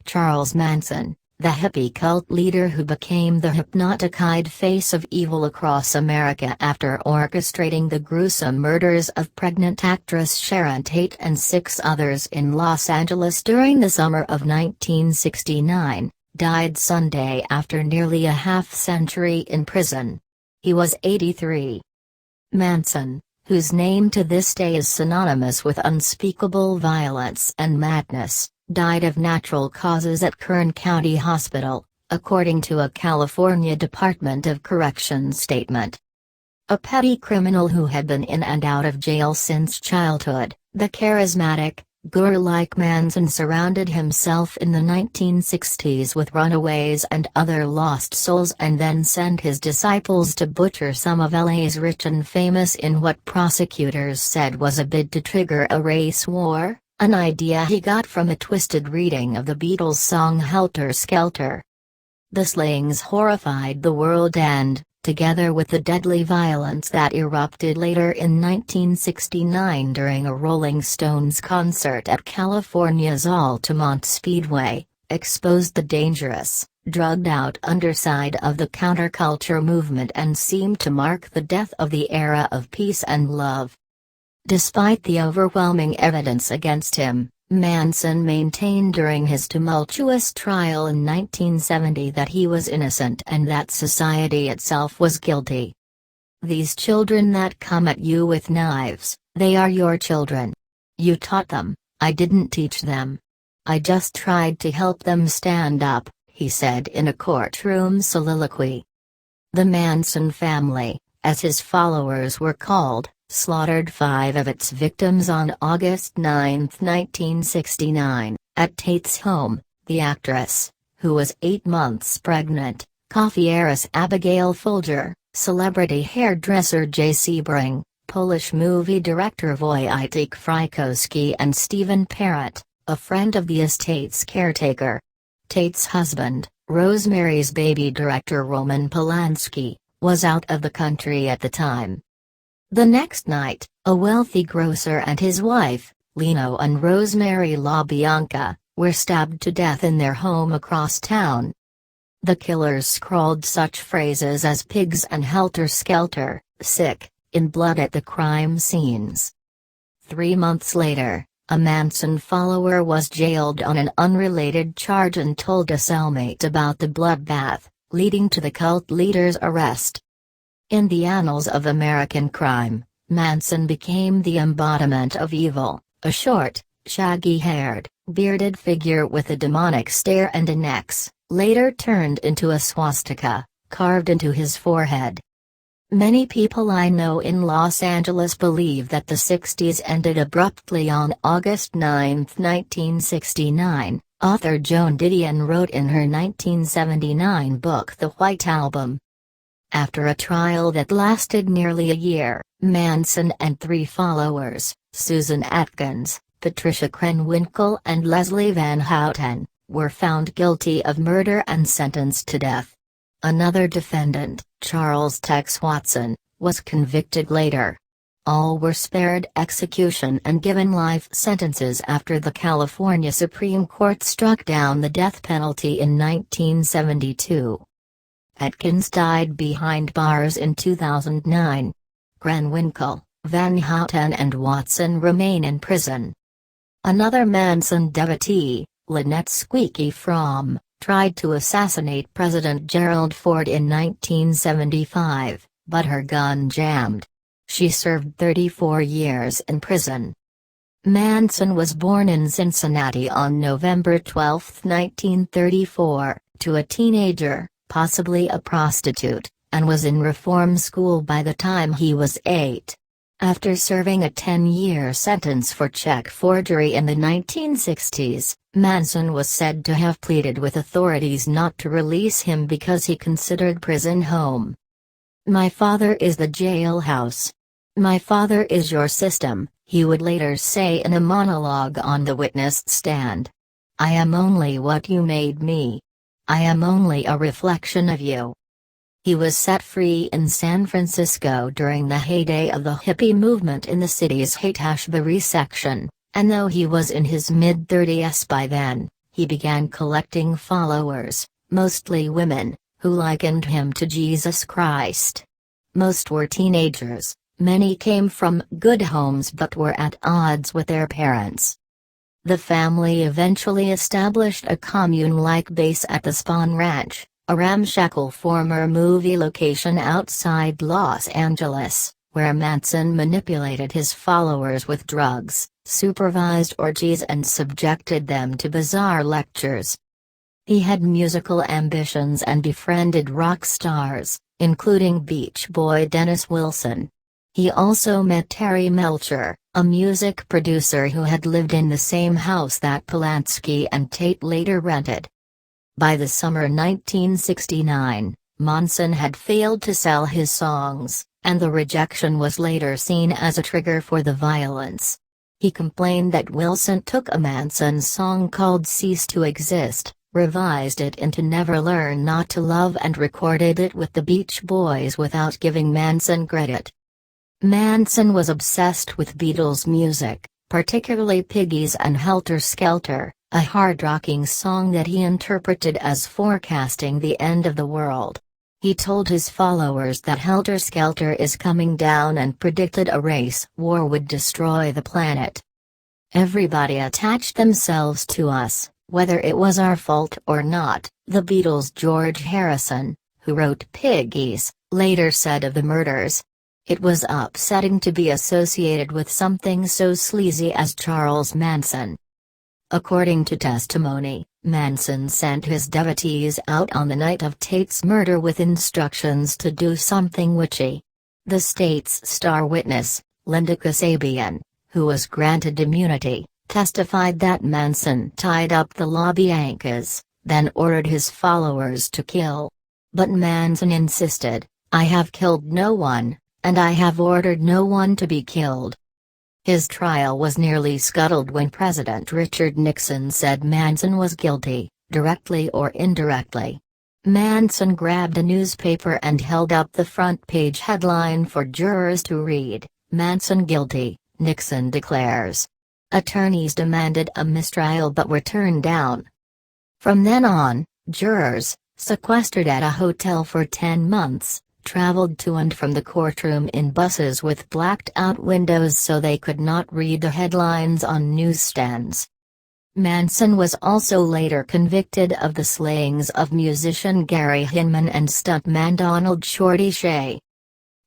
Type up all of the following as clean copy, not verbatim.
Charles Manson, the hippie cult leader who became the hypnotic-eyed face of evil across America after orchestrating the gruesome murders of pregnant actress Sharon Tate and 6 others in Los Angeles during the summer of 1969, died Sunday after nearly a half-century in prison. He was 83. Manson, whose name to this day is synonymous with unspeakable violence and madness, died of natural causes at Kern County Hospital, according to a California Department of Corrections statement. A petty criminal who had been in and out of jail since childhood, the charismatic, guru-like Manson surrounded himself in the 1960s with runaways and other lost souls and then sent his disciples to butcher some of LA's rich and famous in what prosecutors said was a bid to trigger a race war. An idea he got from a twisted reading of the Beatles' song Helter Skelter. The slayings horrified the world and, together with the deadly violence that erupted later in 1969 during a Rolling Stones concert at California's Altamont Speedway, exposed the dangerous, drugged-out underside of the counterculture movement and seemed to mark the death of the era of peace and love. Despite the overwhelming evidence against him, Manson maintained during his tumultuous trial in 1970 that he was innocent and that society itself was guilty. "These children that come at you with knives, they are your children. You taught them, I didn't teach them. I just tried to help them stand up," he said in a courtroom soliloquy. The Manson family, as his followers were called, slaughtered 5 of its victims on August 9, 1969, at Tate's home. The actress, who was 8 months pregnant, coffee heiress Abigail Folger, celebrity hairdresser J. Sebring, Polish movie director Wojciech Frykowski and Stephen Parrott, a friend of the estate's caretaker. Tate's husband, Rosemary's Baby director Roman Polanski, was out of the country at the time. The next night, a wealthy grocer and his wife, Lino and Rosemary LaBianca, were stabbed to death in their home across town. The killers scrawled such phrases as pigs and helter-skelter, sick, in blood at the crime scenes. 3 months later, a Manson follower was jailed on an unrelated charge and told a cellmate about the bloodbath, leading to the cult leader's arrest. In the annals of American crime, Manson became the embodiment of evil, a short, shaggy-haired, bearded figure with a demonic stare and an X, later turned into a swastika, carved into his forehead. Many people I know in Los Angeles believe that the 60s ended abruptly on August 9, 1969, author Joan Didion wrote in her 1979 book The White Album. After a trial that lasted nearly a year, Manson and 3 followers, Susan Atkins, Patricia Krenwinkel and Leslie Van Houten, were found guilty of murder and sentenced to death. Another defendant, Charles Tex Watson, was convicted later. All were spared execution and given life sentences after the California Supreme Court struck down the death penalty in 1972. Atkins died behind bars in 2009. Krenwinkel, Van Houten and Watson remain in prison. Another Manson devotee, Lynette Squeaky Fromm, tried to assassinate President Gerald Ford in 1975, but her gun jammed. She served 34 years in prison. Manson was born in Cincinnati on November 12, 1934, to a teenager, possibly a prostitute, and was in reform school by the time he was 8. After serving a 10-year sentence for check forgery in the 1960s, Manson was said to have pleaded with authorities not to release him because he considered prison home. "My father is the jailhouse. My father is your system," he would later say in a monologue on the witness stand. "I am only what you made me. I am only a reflection of you." He was set free in San Francisco during the heyday of the hippie movement in the city's Haight-Ashbury section, and though he was in his mid-30s by then, he began collecting followers, mostly women, who likened him to Jesus Christ. Most were teenagers, many came from good homes but were at odds with their parents. The family eventually established a commune-like base at the Spawn Ranch, a ramshackle former movie location outside Los Angeles, where Manson manipulated his followers with drugs, supervised orgies and subjected them to bizarre lectures. He had musical ambitions and befriended rock stars, including Beach Boy Dennis Wilson. He also met Terry Melcher, a music producer who had lived in the same house that Polanski and Tate later rented. By the summer 1969, Manson had failed to sell his songs, and the rejection was later seen as a trigger for the violence. He complained that Wilson took a Manson song called Cease to Exist, revised it into Never Learn Not to Love and recorded it with the Beach Boys without giving Manson credit. Manson was obsessed with Beatles music, particularly Piggies and Helter Skelter, a hard-rocking song that he interpreted as forecasting the end of the world. He told his followers that Helter Skelter is coming down and predicted a race war would destroy the planet. Everybody attached themselves to us, whether it was our fault or not, the Beatles' George Harrison, who wrote Piggies, later said of the murders. It was upsetting to be associated with something so sleazy as Charles Manson. According to testimony, Manson sent his devotees out on the night of Tate's murder with instructions to do something witchy. The state's star witness, Linda Kasabian, who was granted immunity, testified that Manson tied up the LaBiancas, then ordered his followers to kill. But Manson insisted, "I have killed no one, and I have ordered no one to be killed." His trial was nearly scuttled when President Richard Nixon said Manson was guilty, directly or indirectly. Manson grabbed a newspaper and held up the front-page headline for jurors to read, "Manson guilty, Nixon declares." Attorneys demanded a mistrial but were turned down. From then on, jurors, sequestered at a hotel for 10 months, traveled to and from the courtroom in buses with blacked-out windows so they could not read the headlines on newsstands. Manson was also later convicted of the slayings of musician Gary Hinman and stuntman Donald Shorty Shea.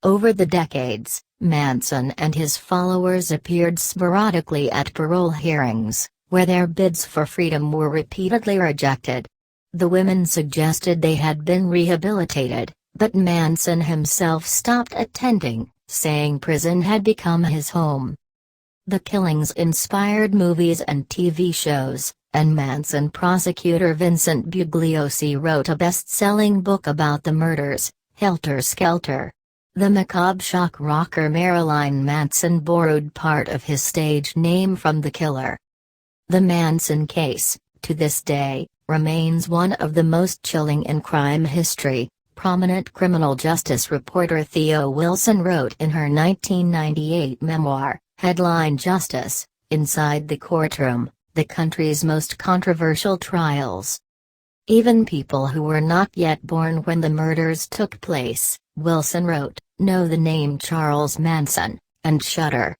Over the decades, Manson and his followers appeared sporadically at parole hearings, where their bids for freedom were repeatedly rejected. The women suggested they had been rehabilitated, but Manson himself stopped attending, saying prison had become his home. The killings inspired movies and TV shows, and Manson prosecutor Vincent Bugliosi wrote a best-selling book about the murders, Helter Skelter. The macabre shock rocker Marilyn Manson borrowed part of his stage name from the killer. The Manson case, to this day, remains one of the most chilling in crime history. Prominent criminal justice reporter Theo Wilson wrote in her 1998 memoir, headline Justice, Inside the Courtroom, the country's most controversial trials. Even people who were not yet born when the murders took place, Wilson wrote, know the name Charles Manson, and shudder.